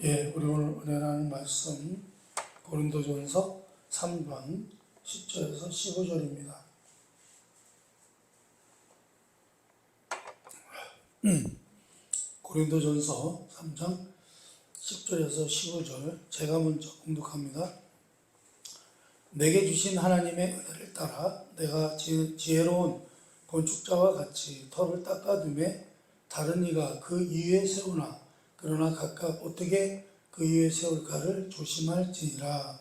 예, 우리 오늘 은혜라는 말씀 고린도전서 3장 10절에서 15절입니다. 고린도전서 3장 10절에서 15절 제가 먼저 공독합니다. 내게 주신 하나님의 은혜를 따라 내가 지혜로운 건축자와 같이 터를 닦아둠에 다른 이가 그 위에 세우나 그러나 각각 어떻게 그 위에 세울까를 조심할지니라.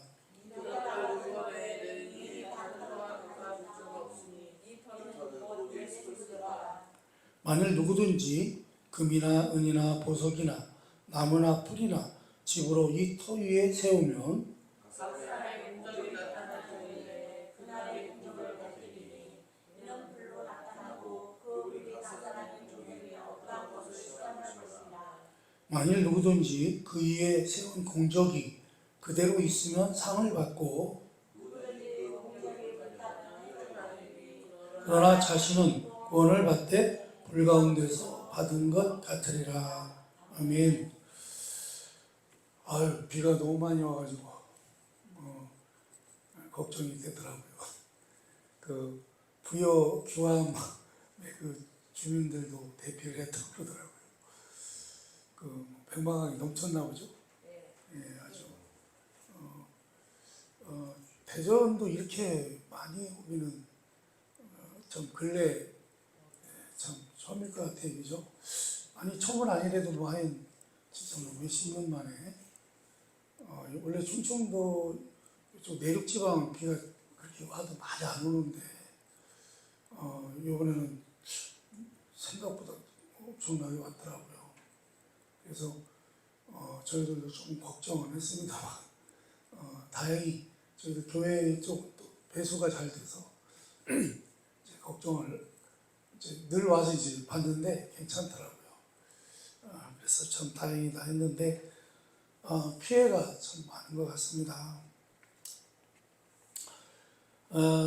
만일 누구든지 금이나 은이나 보석이나 나무나 풀이나 집으로 이 터 위에 세우면 만일 누구든지 그 위에 세운 공적이 그대로 있으면 상을 받고 그러나 자신은 구원을 받되 불 가운데서 받은 것 같으리라. 아멘. 아유, 비가 너무 많이 와가지고 걱정이 되더라고요. 그 부여 규암의 그 주민들도 대피를 했다고 그러더라고요. 그 백마강이 넘쳤나 보죠. 예, 아주 대전도 이렇게 많이 오기는 좀 근래 참 처음일 것 같아요, 그죠? 아니 처음은 아니래도 뭐 한 진짜 뭐 몇십 년 만에 원래 충청도 이쪽 내륙지방은 비가 그렇게 와도 많이 안 오는데 이번에는 생각보다 엄청나게 왔더라고요. 그래서 저희들도 좀 걱정은 했습니다만 다행히 저희들 교회 쪽 배수가 잘 돼서 이제 걱정을 이제 늘 와서 이제 봤는데 괜찮더라고요. 그래서 참 다행이다 했는데 피해가 참 많은 것 같습니다.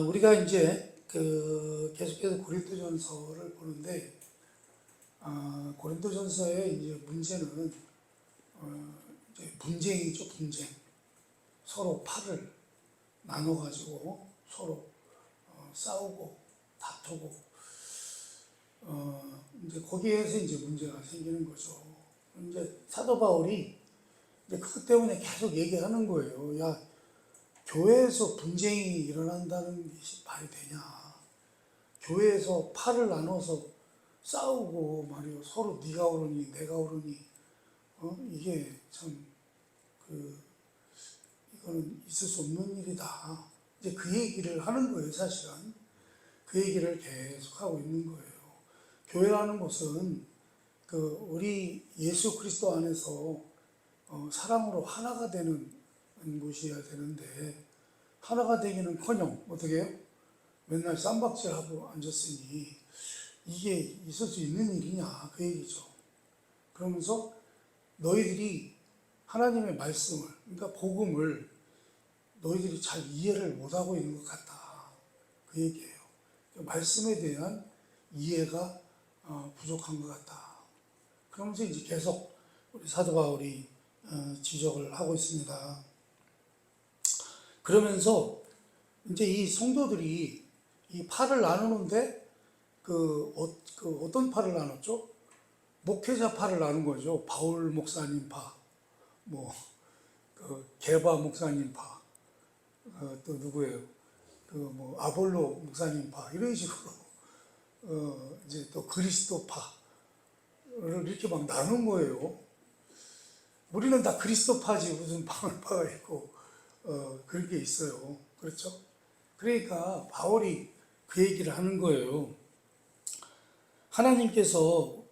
우리가 이제 계속해서 고린도전서를 보는데 고린도전서의 이제 문제는 이제 분쟁이죠, 분쟁. 서로 팔을 나눠가지고 서로 싸우고 다투고 이제 거기에서 이제 문제가 생기는 거죠. 이제 사도 바울이 이제 그것 때문에 계속 얘기하는 거예요. 야, 교회에서 분쟁이 일어난다는 것이 말이 되냐? 교회에서 팔을 나눠서 싸우고 말이요, 서로 네가 옳으니 내가 옳으니 이게 참 이거는 있을 수 없는 일이다. 이제 그 얘기를 하는 거예요, 사실은. 그 얘기를 계속 하고 있는 거예요. 교회라는 것은 우리 예수 그리스도 안에서 사랑으로 하나가 되는 곳이어야 되는데 하나가 되기는커녕 어떻게 해요? 맨날 쌈박질하고 앉았으니 이게 있을 수 있는 일이냐 그 얘기죠. 그러면서 너희들이 하나님의 말씀을, 그러니까 복음을 너희들이 잘 이해를 못하고 있는 것 같다 그 얘기예요. 말씀에 대한 이해가 부족한 것 같다. 그러면서 이제 계속 우리 사도 바울이 지적을 하고 있습니다. 그러면서 이제 이 성도들이 이 팔을 나누는데 어떤 팔을 나눴죠? 목회자 팔을 나눈 거죠. 바울 목사님 파, 게바 목사님 파, 또 누구예요? 아볼로 목사님 파, 이런 식으로 이제 또 그리스도 파를 이렇게 막 나눈 거예요. 우리는 다 그리스도 파지 무슨 바울 파가 있고 그런 게 있어요. 그렇죠? 그러니까 바울이 그 얘기를 하는 거예요. 하나님께서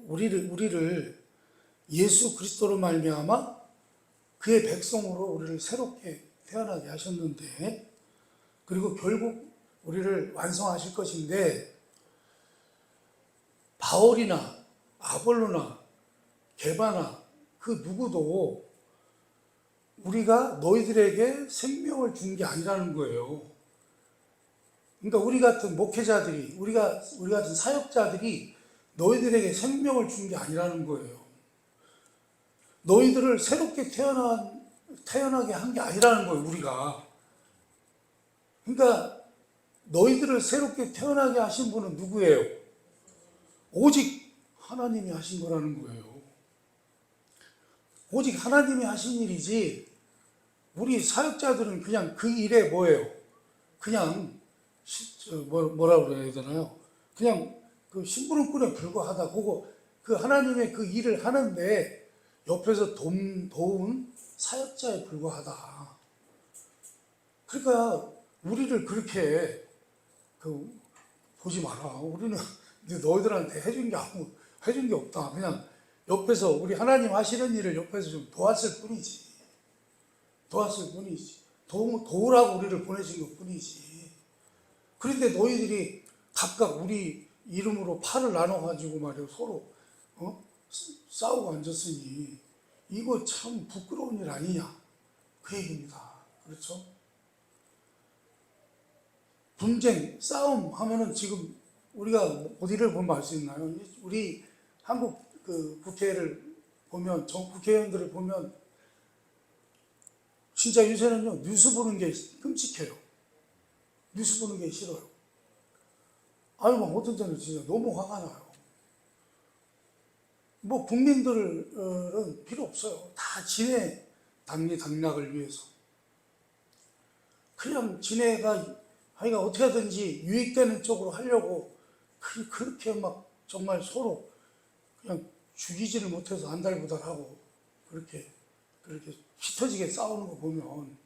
우리를 예수 그리스도로 말미암아 그의 백성으로 우리를 새롭게 태어나게 하셨는데, 그리고 결국 우리를 완성하실 것인데, 바울이나 아볼로나 게바나 그 누구도 우리가 너희들에게 생명을 준 게 아니라는 거예요. 그러니까 우리 같은 목회자들이, 우리 같은 사역자들이 너희들에게 생명을 준 게 아니라는 거예요. 너희들을 새롭게 태어나게 한 게 아니라는 거예요, 우리가. 그러니까 너희들을 새롭게 태어나게 하신 분은 누구예요? 오직 하나님이 하신 거라는 거예요. 오직 하나님이 하신 일이지, 우리 사역자들은 그냥 그 일에 뭐예요? 그냥 뭐라 그래야 되나요? 그냥 그 심부름꾼에 불과하다. 그거 그 하나님의 그 일을 하는데 옆에서 도운 사역자에 불과하다. 그러니까 우리를 그렇게 보지 마라. 우리는 너희들한테 해준 게 없다. 그냥 옆에서 우리 하나님 하시는 일을 옆에서 좀 도왔을 뿐이지. 도우라고 우리를 보내신 것 뿐이지. 그런데 너희들이 각각 우리 이름으로 팔을 나눠가지고 말이야 서로 싸우고 앉았으니 이거 참 부끄러운 일 아니냐, 그 얘기입니다. 그렇죠? 분쟁, 싸움 하면은 지금 우리가 어디를 보면 알 수 있나요? 우리 한국 그 국회를 보면, 국회의원들을 보면 진짜 요새는요, 뉴스 보는 게 끔찍해요. 뉴스 보는 게 싫어요. 아유, 어떤 때는 진짜 너무 화가 나요. 국민들은 필요 없어요. 다 지네 당락을 위해서. 그냥 지네가 하여간 어떻게 하든지 유익되는 쪽으로 하려고 그렇게 막 정말 서로 그냥 죽이지를 못해서 안달부달하고 그렇게 피 터지게 싸우는 거 보면,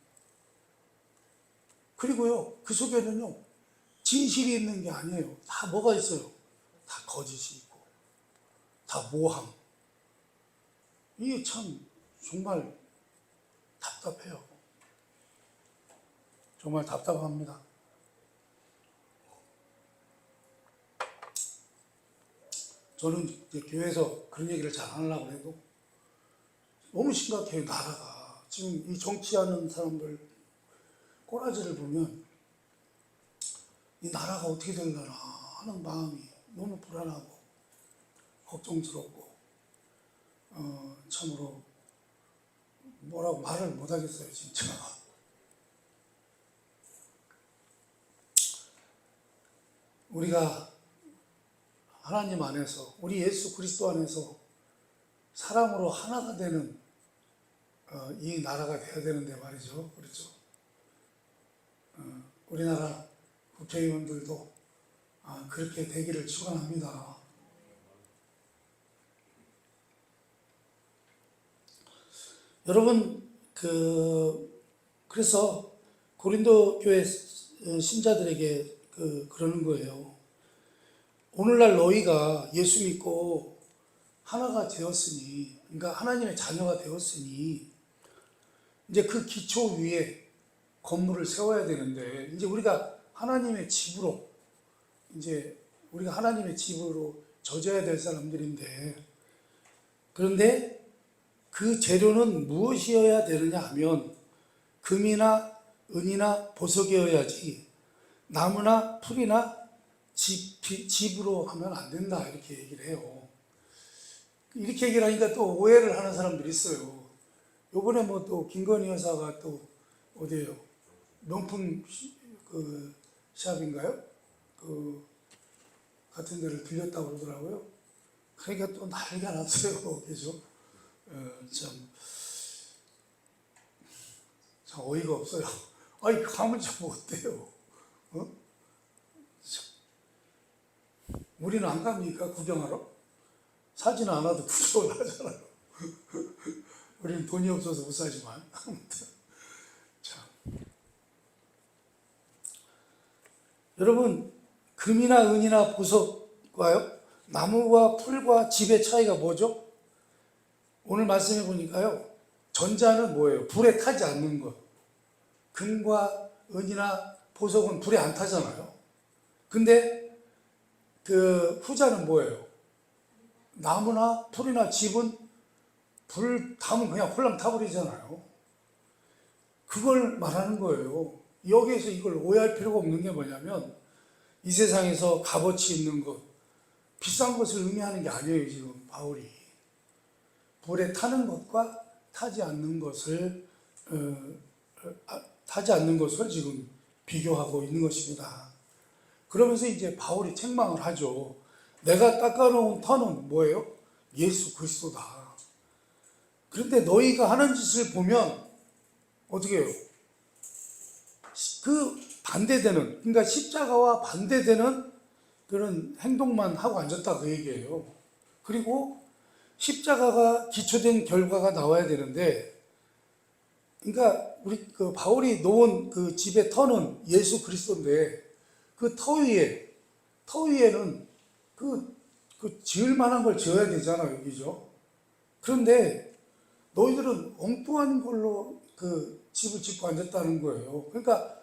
그리고요, 그 속에는요, 진실이 있는 게 아니에요. 다 뭐가 있어요? 다 거짓이 있고, 다 모함. 이게 참 정말 답답해요. 정말 답답합니다. 저는 이제 교회에서 그런 얘기를 잘 안 하려고 해도 너무 심각해요, 나라가. 지금 이 정치하는 사람들 꼬라지를 보면 이 나라가 어떻게 되려나 하는 마음이 너무 불안하고 걱정스럽고 참으로 뭐라고 말을 못하겠어요, 진짜. 우리가 하나님 안에서, 우리 예수 그리스도 안에서 사랑으로 하나가 되는 이 나라가 돼야 되는데 말이죠. 그렇죠? 우리나라 국회의원들도 그렇게 되기를 축원합니다. 여러분, 그래서 고린도 교회 신자들에게 그러는 거예요. 오늘날 너희가 예수 믿고 하나가 되었으니, 그러니까 하나님의 자녀가 되었으니, 이제 그 기초 위에 건물을 세워야 되는데, 이제 우리가 하나님의 집으로, 우리가 하나님의 집으로 져져야 될 사람들인데, 그런데 그 재료는 무엇이어야 되느냐 하면, 금이나 은이나 보석이어야지, 나무나 풀이나 집으로 하면 안 된다, 이렇게 얘기를 해요. 이렇게 얘기를 하니까 또 오해를 하는 사람들이 있어요. 요번에 또 김건희 여사가 또 어디에요? 명품 샵인가요? 같은 데를 들렸다고 그러더라고요. 그러니까 또 난리가 났어요. 그죠? 참 어이가 없어요. 아니, 가면 좀 어때요? 우리는 안 갑니까? 구경하러? 사진 않아도 구경을 하잖아요. 우리는 돈이 없어서 못 사지만. 아무튼. 자. 여러분, 금이나 은이나 보석과요, 나무와 풀과 집의 차이가 뭐죠? 오늘 말씀해 보니까요, 전자는 뭐예요? 불에 타지 않는 것. 금과 은이나 보석은 불에 안 타잖아요. 근데 후자는 뭐예요? 나무나 풀이나 집은 불 타면 그냥 홀랑 타버리잖아요. 그걸 말하는 거예요. 여기에서 이걸 오해할 필요가 없는 게 뭐냐면, 이 세상에서 값어치 있는 것, 비싼 것을 의미하는 게 아니에요, 지금 바울이. 불에 타는 것과 타지 않는 것을 지금 비교하고 있는 것입니다. 그러면서 이제 바울이 책망을 하죠. 내가 닦아놓은 터는 뭐예요? 예수 그리스도다. 그런데 너희가 하는 짓을 보면 어떻게 해요? 그 반대되는, 그러니까 십자가와 반대되는 그런 행동만 하고 앉았다 그 얘기예요. 그리고 십자가가 기초된 결과가 나와야 되는데, 그러니까 우리 그 바울이 놓은 그 집의 터는 예수 그리스도인데, 그 터 위에는 그 지을 만한 걸 지어야 되잖아요, 여기죠. 그런데 너희들은 엉뚱한 걸로 그 집을 짓고 앉았다는 거예요. 그러니까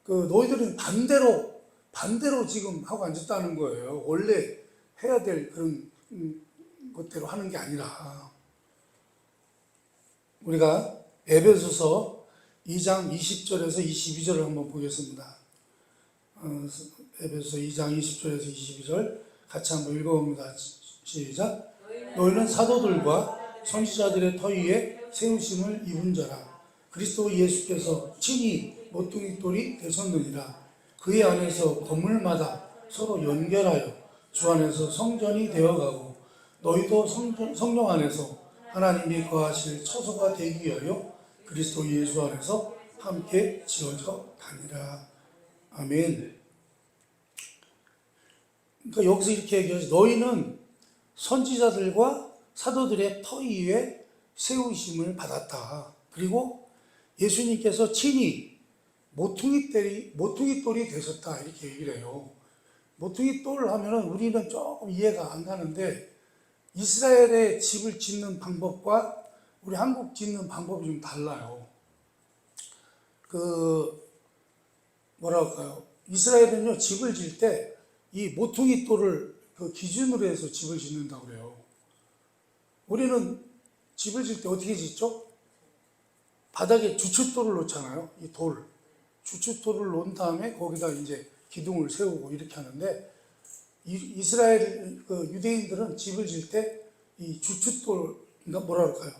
그 너희들은 반대로 지금 하고 앉았다는 거예요. 원래 해야 될 그런 것대로 하는 게 아니라. 우리가 에베소서 2장 20절에서 22절을 한번 보겠습니다. 에베소서 2장 20절에서 22절 같이 한번 읽어봅니다. 시작. 너희는 사도들과 선지자들의 터 위에 세우심을 입은 자라. 그리스도 예수께서 친히 모퉁이 돌이 되셨느니라. 그의 안에서 건물마다 서로 연결하여 주 안에서 성전이 되어가고 너희도 성령 안에서 하나님이 거하실 처소가 되기 위하여 그리스도 예수 안에서 함께 지어져 가니라. 아멘. 그러니까 여기서 이렇게 얘기하죠. 너희는 선지자들과 사도들의 터 위에 세우심을 받았다. 그리고 예수님께서 친히 모퉁이 돌이 되셨다. 이렇게 얘기를 해요. 모퉁이 돌 하면은 우리는 조금 이해가 안 가는데, 이스라엘의 집을 짓는 방법과 우리 한국 짓는 방법이 좀 달라요. 이스라엘은요, 집을 질 때 이 모퉁이 돌을 그 기준으로 해서 집을 짓는다고 그래요. 우리는 집을 질 때 어떻게 짓죠? 바닥에 주춧돌을 놓잖아요. 이 돌. 주춧돌을 놓은 다음에 거기다 이제 기둥을 세우고 이렇게 하는데, 이스라엘 유대인들은 집을 질 때 이 주춧돌, 그러니까 뭐라 그럴까요?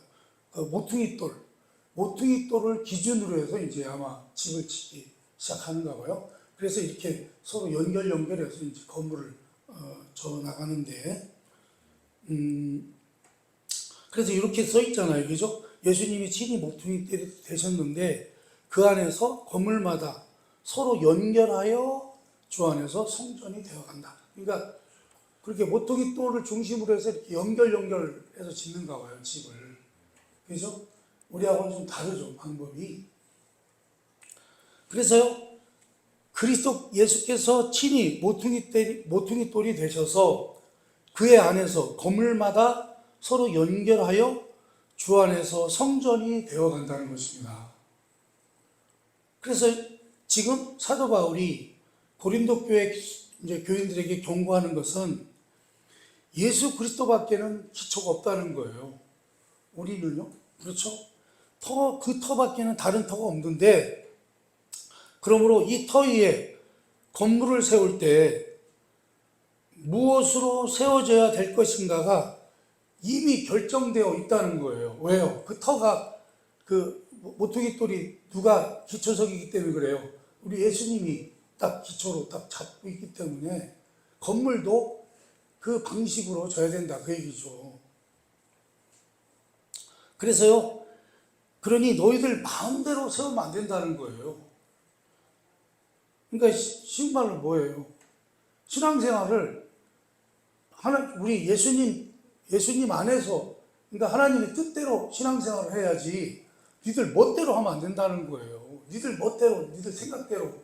모퉁이 돌을 기준으로 해서 이제 아마 집을 짓기 시작하는가 봐요. 그래서 이렇게 서로 연결해서 이제 건물을 져 나가는데, 그래서 이렇게 써 있잖아요, 그죠? 예수님이 친히 모퉁이 돌이 되셨는데 그 안에서 건물마다 서로 연결하여 주 안에서 성전이 되어간다. 그러니까 그렇게 모퉁이 돌을 중심으로 해서 이렇게 연결해서 짓는가 봐요, 집을. 그죠? 우리하고는 좀 다르죠, 방법이. 그래서요, 그리스도 예수께서 친히 모퉁이 돌이 되셔서 그의 안에서 건물마다 서로 연결하여 주 안에서 성전이 되어 간다는 것입니다. 그래서 지금 사도 바울이 고린도 교회 이제 교인들에게 경고하는 것은 예수 그리스도밖에는 기초가 없다는 거예요. 우리는요, 그렇죠? 그 터밖에는 다른 터가 없는데, 그러므로 이 터 위에 건물을 세울 때 무엇으로 세워져야 될 것인가가 이미 결정되어 있다는 거예요. 왜요? 그 터가, 그 모퉁이 돌이 누가 기초석이기 때문에 그래요. 우리 예수님이 딱 기초로 딱 잡고 있기 때문에 건물도 그 방식으로 져야 된다, 그 얘기죠. 그래서요, 그러니 너희들 마음대로 세우면 안 된다는 거예요. 그러니까 쉬운 말로 뭐예요? 신앙생활을 우리 예수님 안에서, 그러니까 하나님의 뜻대로 신앙생활을 해야지 니들 멋대로 하면 안 된다는 거예요. 니들 멋대로, 니들 생각대로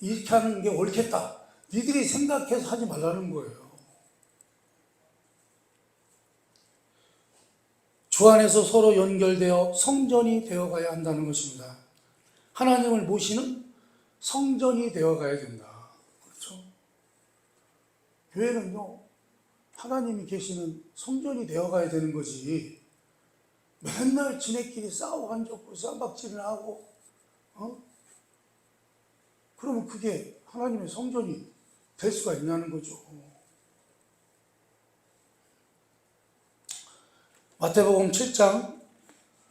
이렇게 하는 게 옳겠다, 니들이 생각해서 하지 말라는 거예요. 주 안에서 서로 연결되어 성전이 되어가야 한다는 것입니다. 하나님을 모시는 성전이 되어가야 된다. 그렇죠? 교회는요, 하나님이 계시는 성전이 되어가야 되는 거지, 맨날 지네끼리 싸우고 앉고 쌈박질을 하고, 그러면 그게 하나님의 성전이 될 수가 있냐는 거죠. 마태복음 7장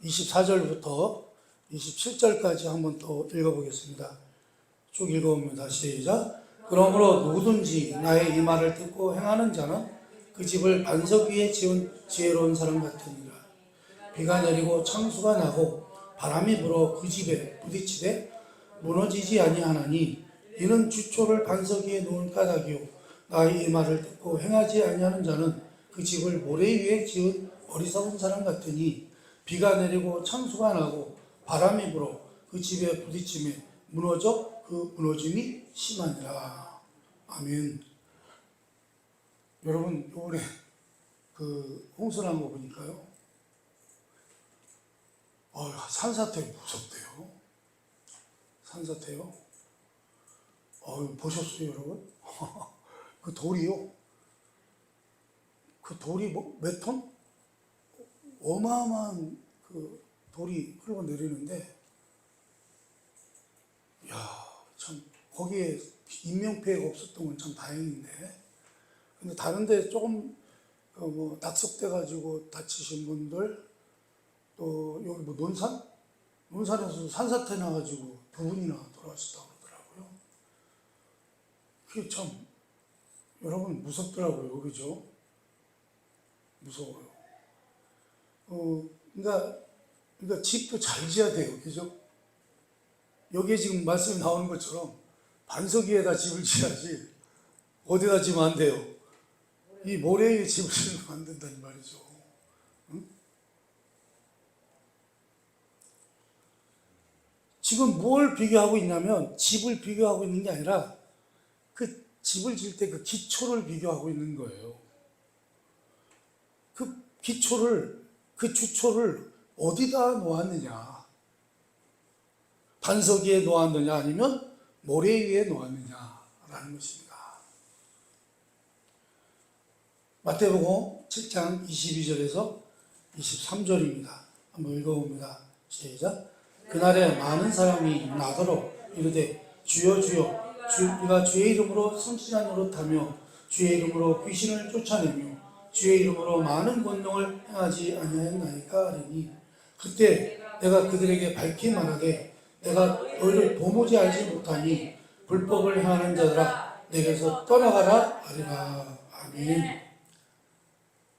24절부터 27절까지 한번 또 읽어보겠습니다. 쭉 읽어봅니다. 시작. 그러므로 누구든지 나의 이 말을 듣고 행하는 자는 그 집을 반석 위에 지은 지혜로운 사람 같으니라. 비가 내리고 창수가 나고 바람이 불어 그 집에 부딪히되 무너지지 아니하나니 이는 주초를 반석 위에 놓은 까닭이요 나의 이 말을 듣고 행하지 아니하는 자는 그 집을 모래 위에 지은 어리석은 사람 같으니 비가 내리고 창수가 나고 바람이 불어 그 집에 부딪힘에 무너져 그 무너짐이 심하니라. 아멘. 여러분 이번에 그 홍수 난 거 보니까요. 산사태 무섭대요. 산사태요. 보셨어요 여러분? 그 돌이요. 그 돌이 몇 톤? 어마어마한 그 돌이 흘러내리는데, 참 거기에 인명피해가 없었던 건 참 다행인데, 근데 다른데 조금 낙석돼가지고 다치신 분들, 또 여기 논산에서 산사태 나가지고 2분이나 돌아가셨다고 그러더라고요. 그게 참 여러분 무섭더라고요, 그죠? 무서워요. 그러니까 집도 잘 지어야 돼요, 그죠? 여기에 지금 말씀이 나오는 것처럼 반석 위에다 집을 지어야지 어디다 지면 안 돼요. 이 모래 위에 집을 지으면 안 된다는 말이죠. 응? 지금 뭘 비교하고 있냐면 집을 비교하고 있는 게 아니라 그 집을 지을 때 그 기초를 비교하고 있는 거예요. 그 기초를, 그 주초를 어디다 놓았느냐? 반석 위에 놓았느냐 아니면 모래 위에 놓았느냐라는 것입니다. 마태복음 7장 22절에서 23절입니다. 한번 읽어봅니다. 시작. 그날에 많은 사람이 나더러 이르되 주여 주여 우리가 주의 이름으로 선지자 노릇하며 주의 이름으로 귀신을 쫓아내며 주의 이름으로 많은 권능을 행하지 아니하였나이까 하리니 그때 내가 그들에게 밝히 말하되 내가 너희를 도무지 알지 못하니 불법을 행하는 자들아 내게서 떠나가라 하리라. 아멘.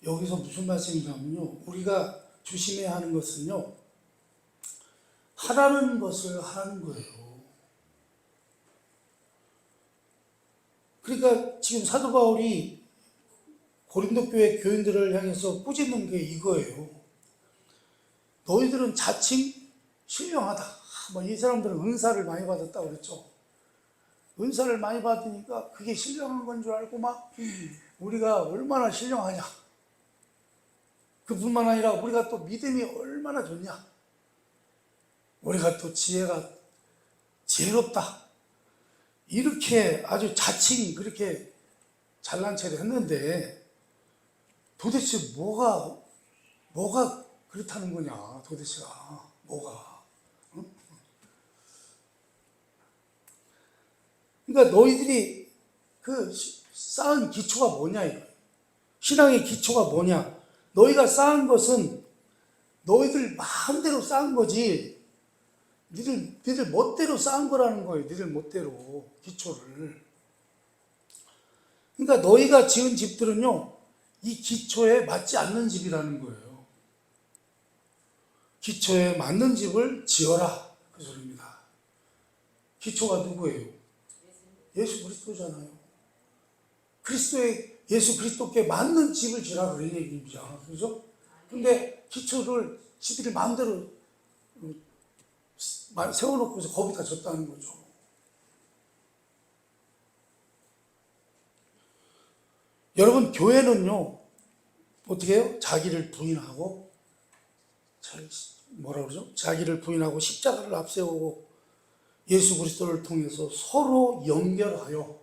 여기서 무슨 말씀이냐면요, 우리가 조심해야 하는 것은요, 하라는 것을 하라는 거예요. 그러니까 지금 사도 바울이 고린도 교회 교인들을 향해서 꾸짖는 게 이거예요. 너희들은 자칭 신령하다. 이 사람들은 은사를 많이 받았다고 그랬죠. 은사를 많이 받으니까 그게 신령한 건 줄 알고 우리가 얼마나 신령하냐. 그뿐만 아니라 우리가 또 믿음이 얼마나 좋냐. 우리가 또 지혜롭다. 이렇게 아주 자칭 그렇게 잘난 체를 했는데 도대체 뭐가 그렇다는 거냐, 도대체가. 뭐가. 응? 그러니까 너희들이 그 쌓은 기초가 뭐냐, 이거. 신앙의 기초가 뭐냐. 너희가 쌓은 것은 너희들 마음대로 쌓은 거지. 니들 멋대로 쌓은 거라는 거예요. 니들 멋대로 기초를. 그러니까 너희가 지은 집들은요, 이 기초에 맞지 않는 집이라는 거예요. 기초에 맞는 집을 지어라, 그 소리입니다. 기초가 누구예요? 예수 그리스도잖아요. 예수 그리스도께 맞는 집을 지으라 그런 얘기입니다. 그죠? 근데 기초를 지들이 마음대로 세워놓고서 거기다 졌다는 거죠. 여러분, 교회는요, 어떻게 해요? 자기를 부인하고, 자기를 부인하고 십자가를 앞세우고 예수 그리스도를 통해서 서로 연결하여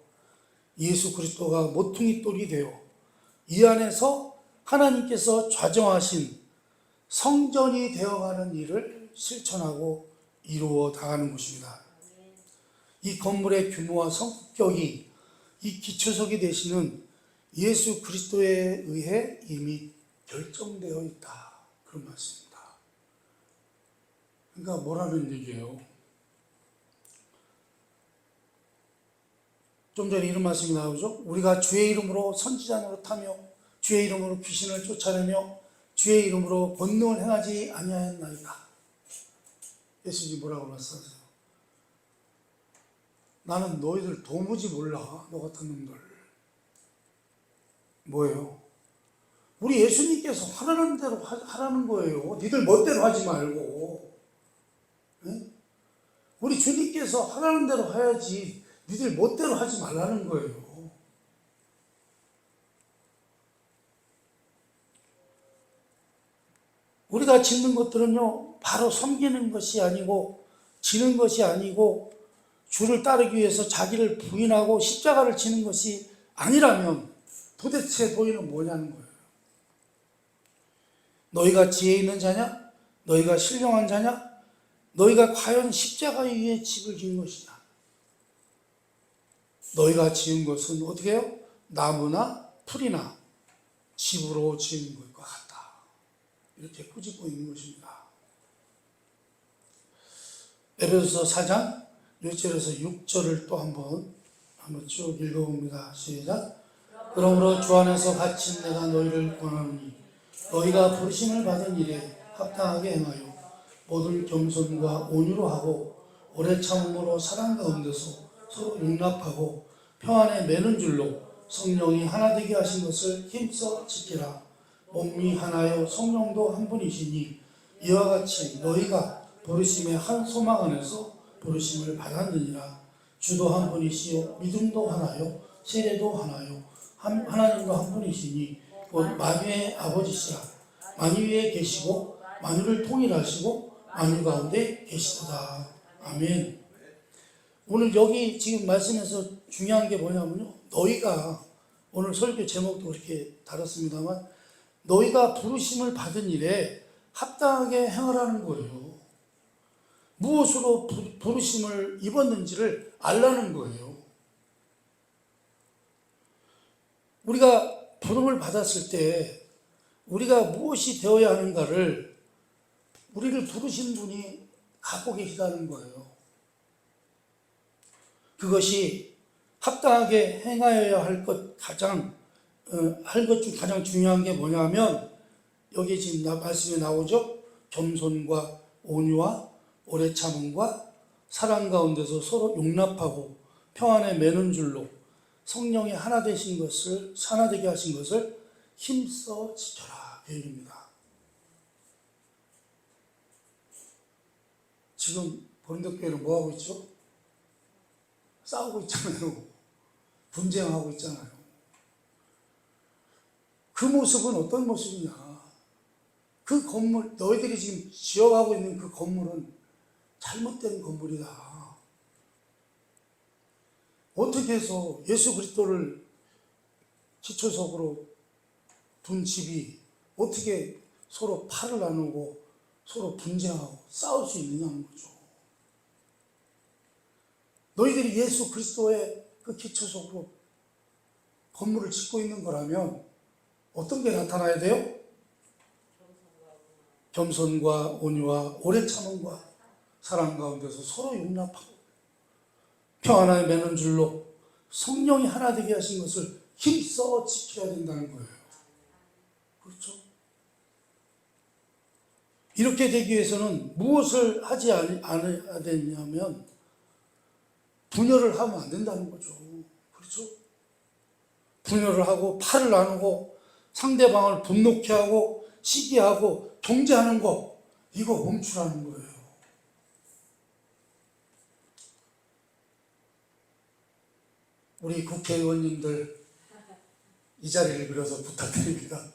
예수 그리스도가 모퉁이 돌이 되어 이 안에서 하나님께서 좌정하신 성전이 되어가는 일을 실천하고 이루어 나가는 것입니다. 이 건물의 규모와 성격이 이 기초석이 되시는 예수 그리스도에 의해 이미 결정되어 있다. 그런 말씀입니다. 그러니까 뭐라는 얘기예요? 좀 전에 이런 말씀이 나오죠. 우리가 주의 이름으로 선지자 노릇하며 주의 이름으로 귀신을 쫓아내며 주의 이름으로 권능을 행하지 아니하였나이까. 예수님이 뭐라고 말씀하세요? 나는 너희들 도무지 몰라. 너 같은 놈들. 뭐예요? 우리 예수님께서 하라는 대로 하라는 거예요. 니들 멋대로 하지 말고. 네? 우리 주님께서 하라는 대로 해야지 니들 멋대로 하지 말라는 거예요. 우리가 짓는 것들은요, 바로 섬기는 것이 아니고 지는 것이 아니고 주를 따르기 위해서 자기를 부인하고 십자가를 지는 것이 아니라면 도대체 너희는 뭐냐는 거예요. 너희가 지혜 있는 자냐? 너희가 신령한 자냐? 너희가 과연 십자가 위에 집을 지은 것이냐? 너희가 지은 것은 어떻게 해요? 나무나 풀이나 집으로 지은 것과 같다. 이렇게 꾸짖고 있는 것입니다. 에베소서 4장 1절에서 6절을 또 한번 쭉 읽어봅니다. 시작. 그러므로 주 안에서 갇힌 내가 너희를 권하노니 너희가 부르심을 받은 일에 합당하게 행하여 모든 겸손과 온유로 하고 오래 참음으로 사랑 가운데서 서로 용납하고 평안에 매는 줄로 성령이 하나 되게 하신 것을 힘써 지키라. 몸이 하나요 성령도 한 분이시니 이와 같이 너희가 부르심의 한 소망 안에서 부르심을 받았느니라. 주도 한 분이시요 믿음도 하나요 세례도 하나요 하나님도 한 분이시니 곧 만유의 아버지시라. 만유 위에 계시고 만유를 통일하시고 만유 가운데 계시도다. 아멘. 오늘 여기 지금 말씀에서 중요한 게 뭐냐면요, 너희가, 오늘 설교 제목도 그렇게 다뤘습니다만, 너희가 부르심을 받은 일에 합당하게 행하라는 거예요. 무엇으로 부르심을 입었는지를 알라는 거예요. 우리가 부름을 받았을 때 우리가 무엇이 되어야 하는가를 우리를 부르신 분이 갖고 계시다는 거예요. 그것이 합당하게 행하여야 할 것 중 가장 중요한 게 뭐냐면, 여기 지금 말씀에 나오죠. 겸손과 온유와 오래 참음과 사랑 가운데서 서로 용납하고 평안에 매는 줄로 성령이 하나 되게 하신 것을 힘써 지켜라. 그 얘기입니다. 지금 고린도 교회는 뭐 하고 있죠? 싸우고 있잖아요. 분쟁하고 있잖아요. 그 모습은 어떤 모습이냐? 그 건물, 너희들이 지금 지어가고 있는 그 건물은 잘못된 건물이다. 어떻게 해서 예수 그리스도를 기초석으로 둔 집이 어떻게 서로 팔을 나누고 서로 분쟁하고 싸울 수 있느냐는 거죠. 너희들이 예수 그리스도의 그 기초석으로 건물을 짓고 있는 거라면 어떤 게 나타나야 돼요? 겸손과 온유와 오래 참음과 사랑 가운데서 서로 용납하고 평안하게 매는 줄로 성령이 하나 되게 하신 것을 힘써 지켜야 된다는 거예요. 그렇죠? 이렇게 되기 위해서는 무엇을 하지 않아야 되냐면 분열을 하면 안 된다는 거죠. 그렇죠? 분열을 하고 팔을 나누고 상대방을 분노케 하고 시기하고 경제하는 거, 이거 멈추라는 거예요. 우리 국회의원님들 이 자리를 빌어서 부탁드립니다.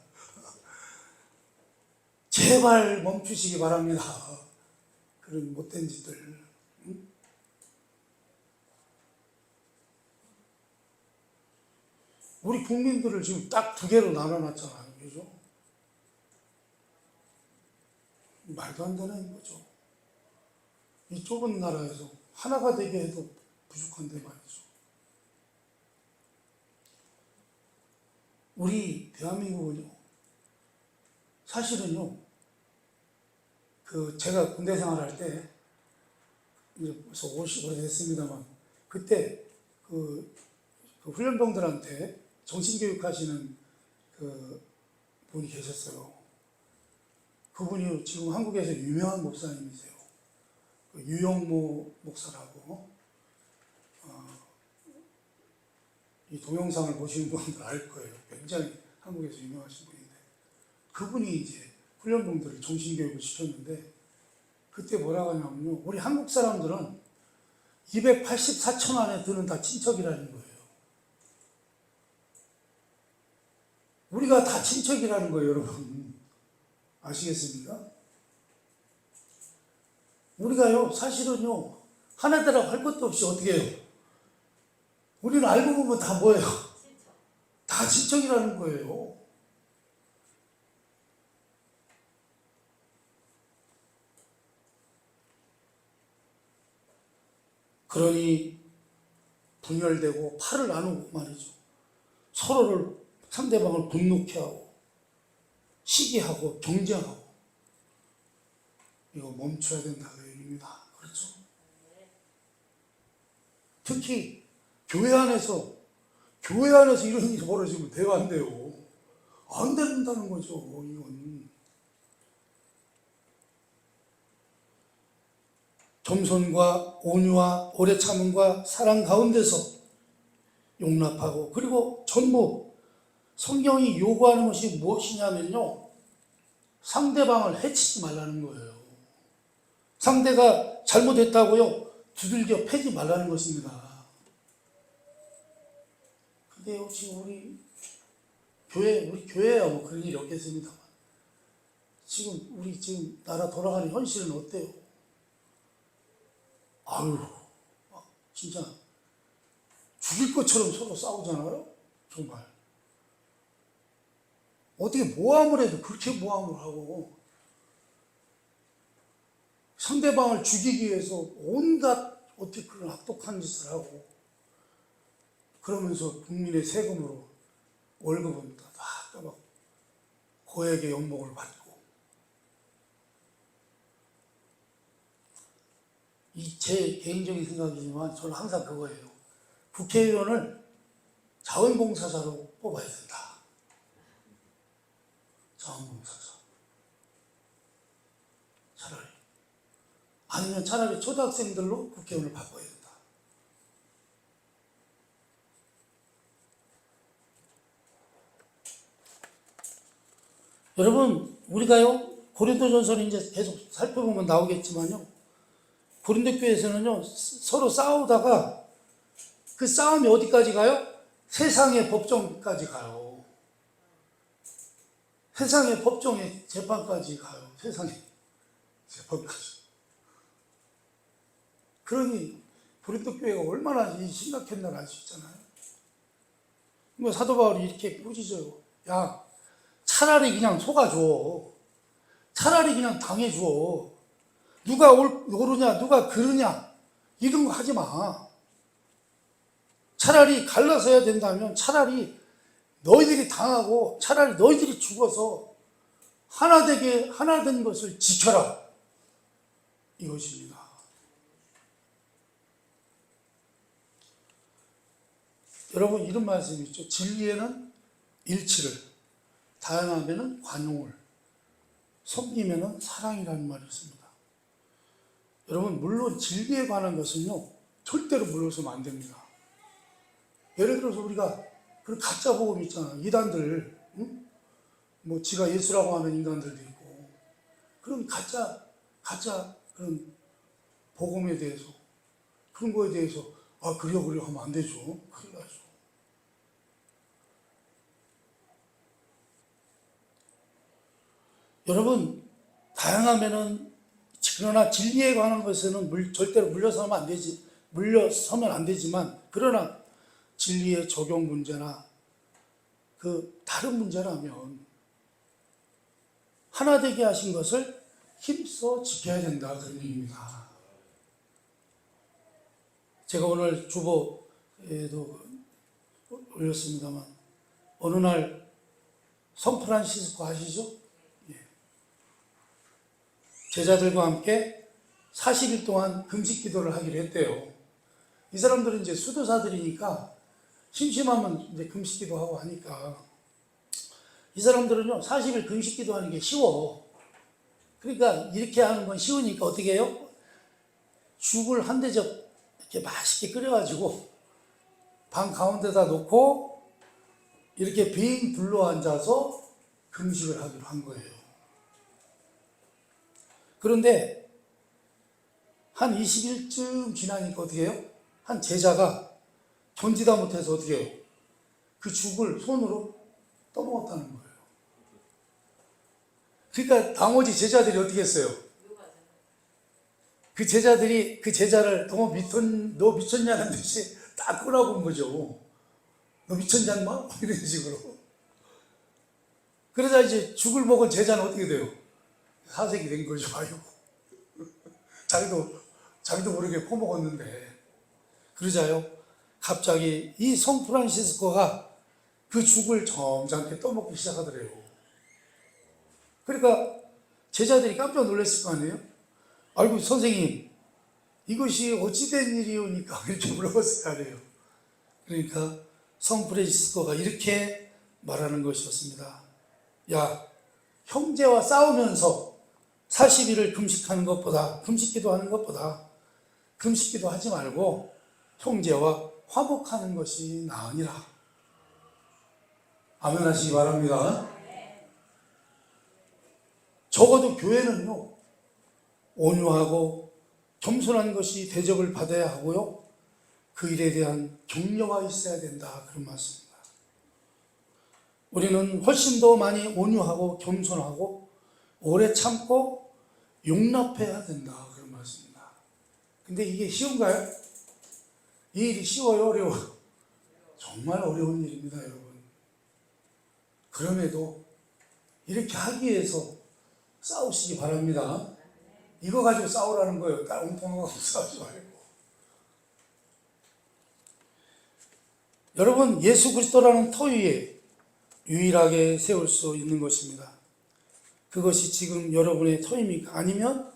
제발 멈추시기 바랍니다. 그런 못된 짓들. 우리 국민들을 지금 딱 두 개로 나눠놨잖아요. 그죠? 말도 안 되는 거죠. 이 좁은 나라에서 하나가 되게 해도 부족한데 말이죠. 우리 대한민국은요, 사실은요, 제가 군대 생활할 때 이제 벌써 50 오래됐습니다만 그때 그 훈련병들한테 정신교육 하시는 그 분이 계셨어요. 그분이 지금 한국에서 유명한 목사님이세요. 유영모 목사라고. 이 동영상을 보시는 분들 알 거예요. 굉장히 한국에서 유명하신 분인데 그분이 이제 훈련병들을 정신교육을 시켰는데 그때 뭐라고 하냐면요. 우리 한국 사람들은 284천 안에 드는 다 친척이라는 거예요. 우리가 다 친척이라는 거예요, 여러분. 아시겠습니까? 우리가요, 사실은요, 하나대라고 할 것도 없이 어떻게 해요? 우리는 알고 보면 다 뭐예요? 다 친척이라는 거예요. 그러니 분열되고 팔을 나누고 말이죠. 서로를 상대방을 분노케 하고 시기하고 경쟁하고 이거 멈춰야 된다 그 얘기입니다. 그렇죠? 특히 교회 안에서 이런 일이 벌어지면 대화 안 돼요. 안 된다는 거죠. 이건 겸손과 온유와 오래 참음과 사랑 가운데서 용납하고 그리고 전부 성경이 요구하는 것이 무엇이냐면요. 상대방을 해치지 말라는 거예요. 상대가 잘못했다고요. 두들겨 패지 말라는 것입니다. 근데요, 지금 우리 교회야 뭐 그런 일이 없겠습니다만 우리 나라 돌아가는 현실은 어때요? 아유, 진짜 죽일 것처럼 서로 싸우잖아요? 정말. 어떻게 모함을 해도 그렇게 모함을 하고 상대방을 죽이기 위해서 온갖 어떻게 그런 악독한 짓을 하고 그러면서 국민의 세금으로 월급은 다 따박 고액의 연봉을 받고 이 제 개인적인 생각이지만 저는 항상 그거예요. 국회의원을 자원봉사자로 뽑아야 된다. 자원봉사자. 아니면 차라리 초등학생들로 국회의원을 바꿔야 된다. 여러분, 우리가요, 고린도전서를 이제 계속 살펴보면 나오겠지만요, 고린도 교회에서는요, 서로 싸우다가 그 싸움이 어디까지 가요? 세상의 법정까지 가요. 세상의 법정의 재판까지 가요. 세상의 재판까지. 그러니 고린도 교회가 얼마나 심각했나 알 수 있잖아요. 뭐 사도 바울이 이렇게 꾸짖어요. 야, 차라리 그냥 속아줘. 차라리 그냥 당해줘. 누가 옳으냐, 누가 그르냐, 이런 거 하지 마. 차라리 갈라서야 된다면 차라리 너희들이 당하고 차라리 너희들이 죽어서 하나 된 것을 지켜라. 이것입니다. 여러분, 이런 말씀이 있죠. 진리에는 일치를, 다양하면은 관용을, 섬기면은 사랑이라는 말이 있습니다. 여러분, 물론 진리에 관한 것은요, 절대로 물러서면 안 됩니다. 예를 들어서 우리가 그런 가짜 복음 있잖아. 이단들, 응? 뭐 지가 예수라고 하는 인간들도 있고, 그런 가짜 그런 복음에 대해서, 그런 거에 대해서 그려 하면 안 되죠. 큰일 나죠. 여러분, 다양하면은, 그러나 진리에 관한 것에는 절대로 물러서면 안 되지만, 그러나 진리의 적용 문제나 그 다른 문제라면 하나 되게 하신 것을 힘써 지켜야 된다. 그런 얘기입니다. 제가 오늘 주보에도 올렸습니다만, 어느 날 성프란시스코 아시죠? 예. 제자들과 함께 40일 동안 금식 기도를 하기로 했대요. 이 사람들은 이제 수도사들이니까 심심하면 이제 금식 기도하고 하니까 이 사람들은요 40일 금식 기도하는 게 쉬워. 그러니까 이렇게 하는 건 쉬우니까 어떻게 해요? 죽을 한 대접 이렇게 맛있게 끓여가지고 방 가운데다 놓고 이렇게 빙 둘러 앉아서 금식을 하기로 한 거예요. 그런데 한 20일쯤 지나니까 어떻게 해요? 한 제자가 견디다 못해서 어떻게 해요? 그 죽을 손으로 떠먹었다는 거예요. 그러니까 나머지 제자들이 어떻게 했어요? 그 제자들이 그 제자를 너 미쳤냐는 듯이 딱 끌어본 거죠. 너 미쳤냐 인마? 이런 식으로. 그러자 이제 죽을 먹은 제자는 어떻게 돼요? 사색이 된 거죠. 아이고. 자기도 모르게 퍼먹었는데. 그러자요. 갑자기 이 성 프란시스코가 그 죽을 점잖게 떠먹기 시작하더래요. 그러니까 제자들이 깜짝 놀랐을 거 아니에요? 아이고 선생님 이것이 어찌된 일이오니까 이렇게 물어봤을 거 아니에요. 그러니까 성 프란시스코가 이렇게 말하는 것이었습니다. 야, 형제와 싸우면서 40일을 금식하는 것보다 금식기도 하지 말고 형제와 화목하는 것이 나으니라. 아멘 하시기 바랍니다. 적어도 교회는요 온유하고 겸손한 것이 대접을 받아야 하고요 그 일에 대한 격려가 있어야 된다, 그런 말씀입니다. 우리는 훨씬 더 많이 온유하고 겸손하고 오래 참고 용납해야 된다, 그런 말씀입니다. 근데 이게 쉬운가요? 이 일이 쉬워요, 어려워요? 정말 어려운 일입니다, 여러분. 그럼에도 이렇게 하기 위해서 싸우시기 바랍니다. 이거 가지고 싸우라는 거예요. 딱 엉뚱한 거 싸우지 말고. 여러분, 예수 그리스도라는 터 위에 유일하게 세울 수 있는 것입니다. 그것이 지금 여러분의 터입니까? 아니면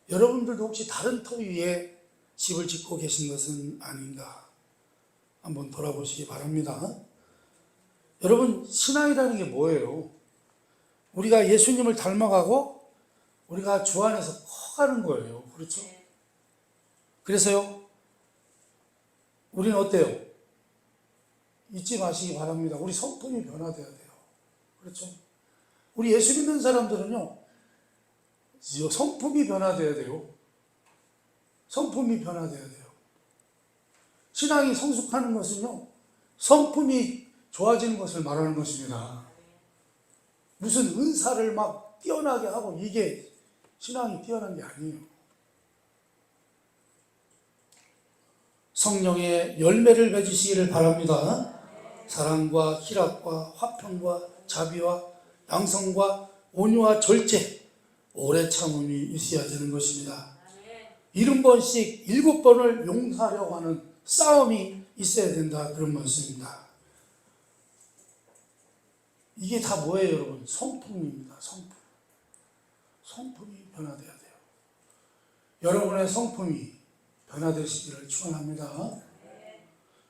여러분들도 혹시 다른 터 위에 집을 짓고 계신 것은 아닌가? 한번 돌아보시기 바랍니다. 여러분, 신앙이라는 게 뭐예요? 우리가 예수님을 닮아가고 우리가 주 안에서 커가는 거예요. 그렇죠? 그래서요, 우리는 어때요? 잊지 마시기 바랍니다. 우리 성품이 변화돼야 돼요. 그렇죠? 우리 예수 믿는 사람들은요, 성품이 변화돼야 돼요. 성품이 변화돼야 돼요. 신앙이 성숙하는 것은요, 성품이 좋아지는 것을 말하는 것입니다. 무슨 은사를 막 뛰어나게 하고 이게 신앙이 뛰어난 게 아니에요. 성령의 열매를 맺으시기를 바랍니다. 사랑과 희락과 화평과 자비와 양성과 온유와 절제, 오래 참음이 있어야 되는 것입니다. 70번씩 7번을 용서하려고 하는 싸움이 있어야 된다, 그런 말씀입니다. 이게 다 뭐예요, 여러분? 성품입니다. 성품이 변화돼야 돼요. 여러분의 성품이 변화되시기를 축원합니다.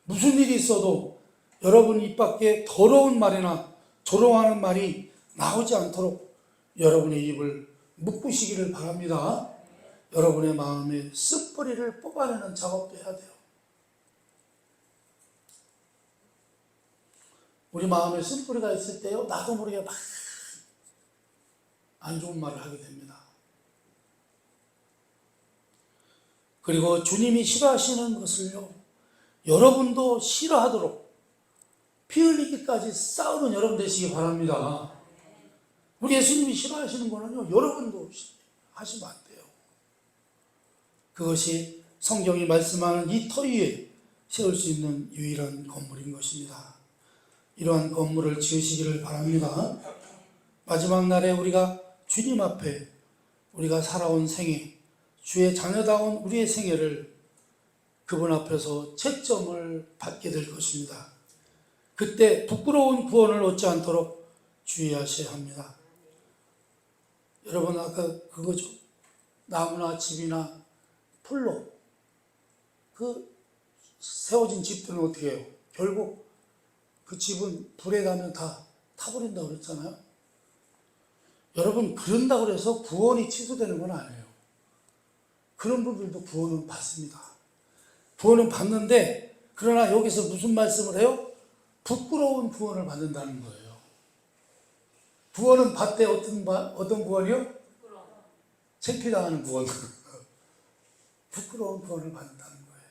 무슨 일이 있어도 여러분 입 밖에 더러운 말이나 조롱하는 말이 나오지 않도록 여러분의 입을 묶으시기를 바랍니다. 여러분의 마음에 쓴뿌리를 뽑아내는 작업도 해야 돼요. 우리 마음에 쓴뿌리가 있을 때요, 나도 모르게 막 안 좋은 말을 하게 됩니다. 그리고 주님이 싫어하시는 것을요, 여러분도 싫어하도록 피 흘리기까지 싸우는 여러분 되시기 바랍니다. 우리 예수님이 싫어하시는 거는요, 여러분도 하시면 안 돼요. 그것이 성경이 말씀하는 이 터 위에 세울 수 있는 유일한 건물인 것입니다. 이러한 건물을 지으시기를 바랍니다. 마지막 날에 우리가 주님 앞에 우리가 살아온 생애, 주의 자녀다운 우리의 생애를 그분 앞에서 채점을 받게 될 것입니다. 그때 부끄러운 구원을 얻지 않도록 주의하셔야 합니다. 여러분 아까 그거죠. 나무나 집이나 풀로 그 세워진 집들은 어떻게 해요? 결국 그 집은 불에 가면 다 타버린다고 그랬잖아요. 여러분 그런다고 해서 구원이 취소되는 건 아니에요. 그런 분들도 구원은 받습니다. 구원은 받는데 그러나 여기서 무슨 말씀을 해요? 부끄러운 구원을 받는다는 거예요. 구원은 받되 어떤 구원이요? 창피당하는 구원. 부끄러운 구원을 받는다는 거예요.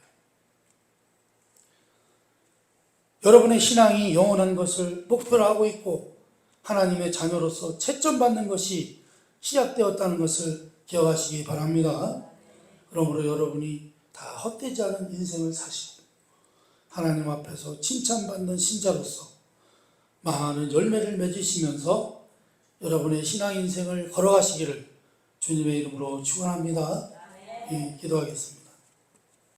여러분의 신앙이 영원한 것을 목표로 하고 있고 하나님의 자녀로서 채점받는 것이 시작되었다는 것을 기억하시기 바랍니다. 그러므로 여러분이 다 헛되지 않은 인생을 사시고 하나님 앞에서 칭찬받는 신자로서 많은 열매를 맺으시면서 여러분의 신앙 인생을 걸어가시기를 주님의 이름으로 축원합니다. 예, 기도하겠습니다.